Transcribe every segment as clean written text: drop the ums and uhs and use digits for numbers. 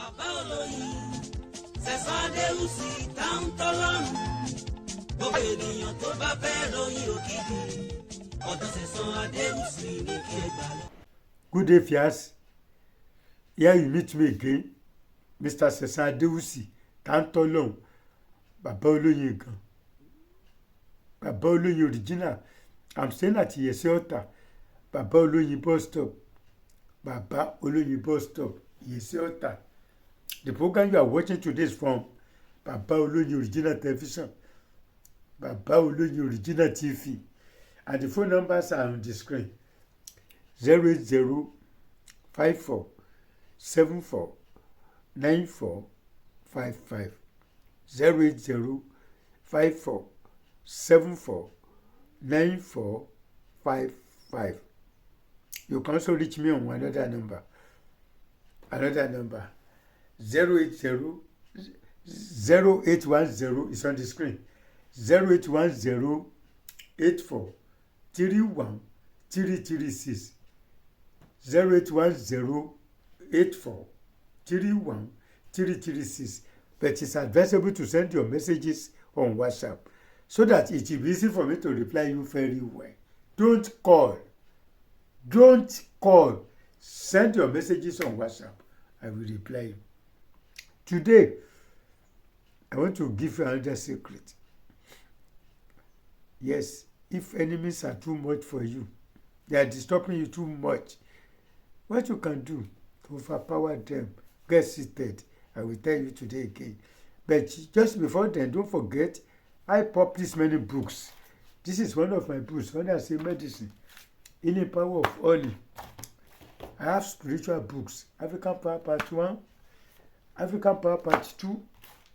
bàbá olóyin Sẹ̀san Adéwùsì táwọn tọ́lọ́run gbogbo ènìyàn tó bá fẹ́ ròyìn òkìkí ọ̀dọ̀ Sẹ̀san Adéwùsì ní kí ẹ gbà lọ. Good day, Fias. Here you meet me again, Mr. Sẹ̀san Adéwùsì táwọn tọ́lọ́run bàbá olóyin gan bàbá olóyin original. I'm staying at Iyese Ọ̀tà bàbá olóyin bus stop bàbá olóyin bus stop Iyese Ọ̀tà. The program you are watching today is from Baba Oloyin Original Television, Baba Oloyin Original TV, and the phone numbers are on the screen: 08054749455, 08054749455. You can also reach me on another number. 080 0810 is on the screen. 0810 84 31 336. 0810 84 31 336. But it's advisable to send your messages on WhatsApp so that it will be easy for me to reply you very well. Don't call. Don't call. Send your messages on WhatsApp. I will reply you. Today, I want to give you another secret. Yes, if enemies are too much for you, they are disturbing you too much, what you can do to overpower them, get seated. I will tell you today again. But just before then, don't forget, I publish many books. This is one of my books. When I say medicine, Healing Power of Honey. I have spiritual books, African Power Part 1, African Power Part 2,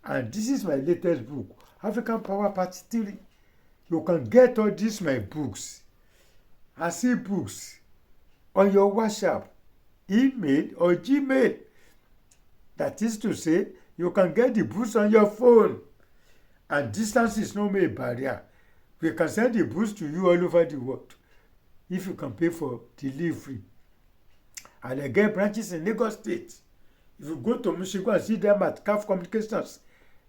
and this is my latest book, African Power Part 3. You can get all these my books as e-books on your WhatsApp, email, or Gmail. That is to say, you can get the books on your phone, and distance is no more a barrier. We can send the books to you all over the world if you can pay for delivery. And I get branches in Lagos State. If you go to Mushin, go and see them at CAF Communications,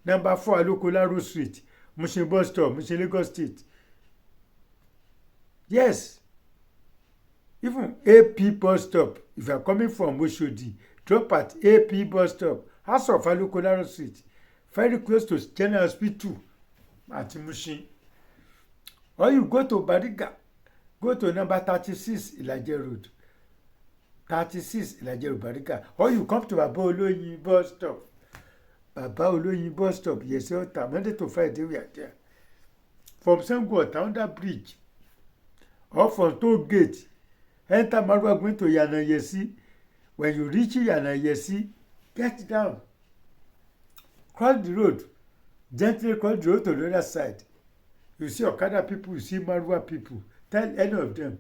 number 4 Alokola Road Street, Mushin Bus Stop, Mushin, Lagos State. Yes. Even AP Bus Stop, if you are coming from Oshodi, drop at AP Bus Stop, House of Alokola Road Street, very close to General Hospital at Mushin. Or you go to Bariga, go to number 36 Ilaje Road. 36 Ilaje Bariga, or you come to Baba Oloyin bus stop. Baba Oloyin bus stop, Iyese Ọ̀tà, Monday to Friday we are there. From Sango Ọ̀tà under bridge, or from toll gate, enter Marwa going to Yanayesi. When you reach Yanayesi, get down. Cross the road, gently cross the road to the other side. You see Okada people, you see Marwa people. Tell any of them,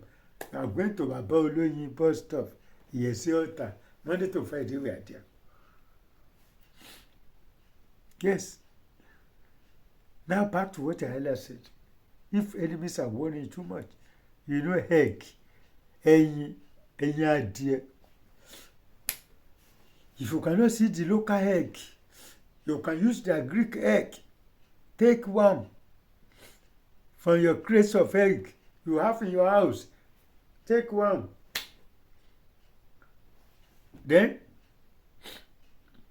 I'm going to Baba Oloyin bus stop. Iyese Ọ̀tà, Monday to Friday we are there. Yes. Now back to what I earlier said. If enemies are warning too much, you know egg, ẹyin adìẹ. If you cannot see the local egg, you can use the Greek egg. Take one from your crates of egg you have in your house. Take one. Then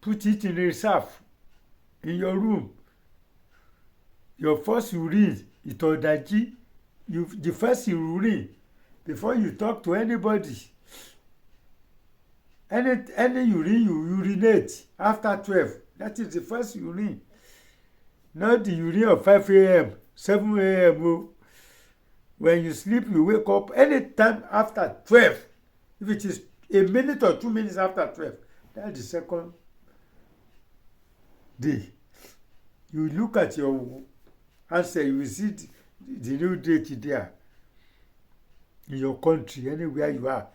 put it in a reserve in your room. Your first urine, ìtọ̀dàjí, the first urine, before you talk to anybody. Any urine you urinate after 12, that is the first urine. Not the urine of 5 a.m., 7 a.m. When you sleep, you wake up anytime after 12. If it is a minute or 2 minutes after 12, that's the second day. You look at your answer, you will see the new date there in your country, anywhere you are.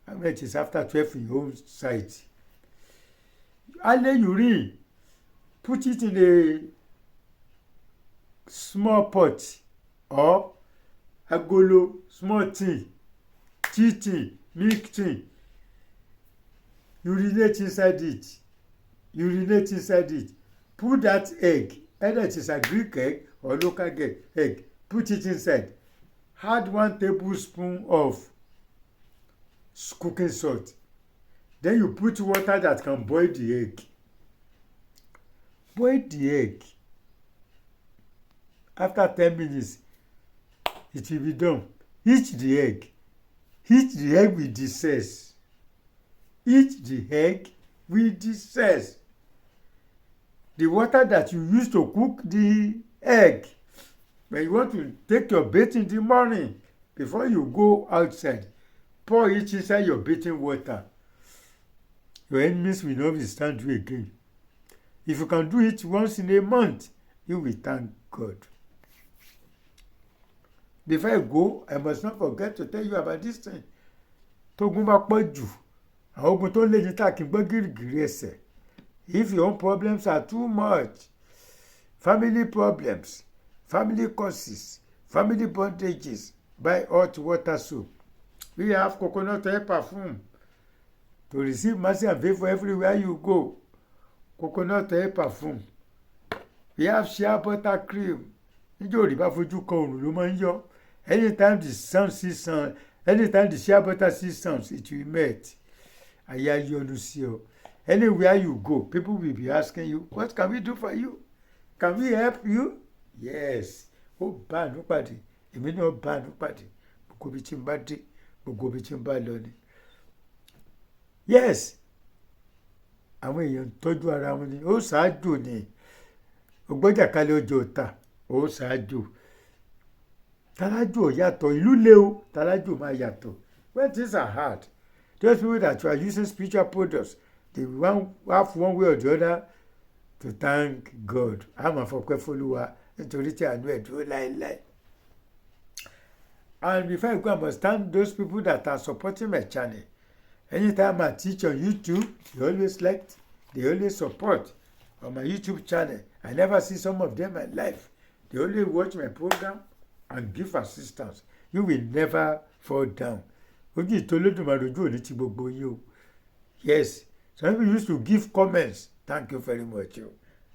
I mean, it is after 12 in your own site. Early urine, put it in a small pot or agolo, small tin, tea, milk tin. Urinate inside it. urinate inside it. Put that egg, either it is a Greek egg or local egg, put it inside. Add 1 tablespoon of cooking salt. Then you put water that can boil the egg. Boil the egg. After 10 minutes, it will be done. Heat the egg. Heat the egg with the cells. Heat the egg with the cells. The water that you use to cook the egg, when you want to take your bath in the morning, before you go outside, pour it inside your bathing water. Your enemies will not withstand you again. If you can do it once in a month, you will thank God. Before I go, I must not forget to tell you about this thing. Tógun bá pọ̀ jù, àwọn ogun tó lè ní tàkì gbọ́ gírígírí ẹsẹ̀. If your own problems are too much, family problems, family causes, family bondages, buy hot water soap. We have coconut oil perfume to receive mercy and favor everywhere you go. Coconut oil perfume. We have shea butter cream. Níjọ́ òrì bá fojú kan òrùn ló máa ń yọ. Anytime the sun sees sun, anytime the shea butter sees sun, it will melt. Àyà yọnu sí ọ. Anywhere you go, people will be asking you, what can we do for you? Can we help you? Yes. Ó bá àánú pàdé. Èmi náà bá àánú pàdé. Gbogbo ibi tí n bá dé, gbogbo ibi tí n bá lọ ni. Yes. Àwọn èèyàn ń tọ́jú ara wọn ni. Ó ṣáájú ni. Ògbọ́jàkálẹ̀ ọjọ́ ọ̀tá. Ó ṣáájú. Tálájò yàtọ̀. Ìlú le o. Tálájò máa yàtọ̀. When things are hard, those people that you are using spiritual products, they have one way or the other to thank God. A máa fọpẹ́ f'Olúwa nítorí tí àánú ẹ̀ dúró láéláé. And before I go, I must thank those people that are supporting my channel. Anytime I teach on YouTube, they always liked, they always support on my YouTube channel. I never see some of them in my life. They only watch my program and give assistance. You will never fall down. Ojú ìtòlódùmarè ojú òní ti gbogbo yín o. Yes. Some people used to give comments. Thank you very much.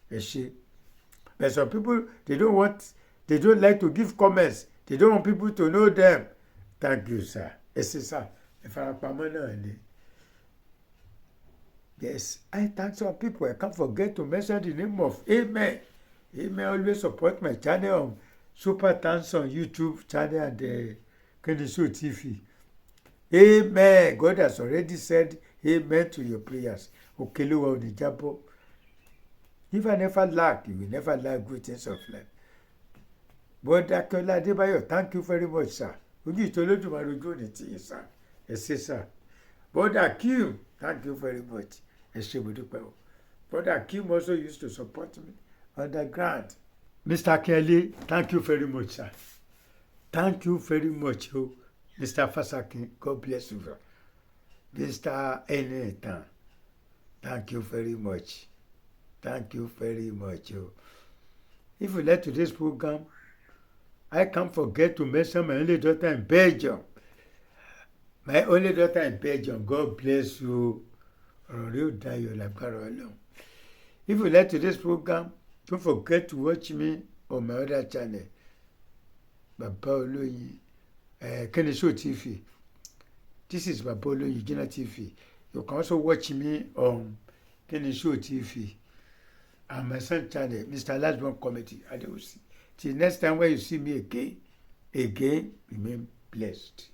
But some people, they don't like to give comments. They don't want people to know them. Thank you, sir. Sir. Yes, I thank some people. I can't forget to mention the name of Amen. Amen always support my channel on Super Thanks on YouTube channel and Kenisho TV. Amen. God has already said amen to your prayers. Okeluwa onijabo. If I never lack, you will never lack good things of life. But Akola Adebayo, thank you very much, sir. Ojú ìtòlódùmarè ojú òní tì yín, sir. Ẹ ṣé, sir. Brother Akim, thank you very much. Ẹ ṣé mo dúpẹ́ o. Brother Akim also used to support me underground. Mr. Kelly, thank you very much, sir. Thank you very much, oh. Mr. Fasakin, God bless you. Mr. Enetan, thank you very much. Thank you very much. Oh. If you like today's program, I can't forget to mention my only daughter in Belgium. My only daughter in Belgium, God bless you. If you like today's program, don't forget to watch me on my other channel, Baba Oloyin, Kenisho TV. This is Baba Oloyin Gina TV. You can also watch me on Kenisho TV and my son channel, Mr. Lasbon Comedy. Till next time when you see me again, remain blessed.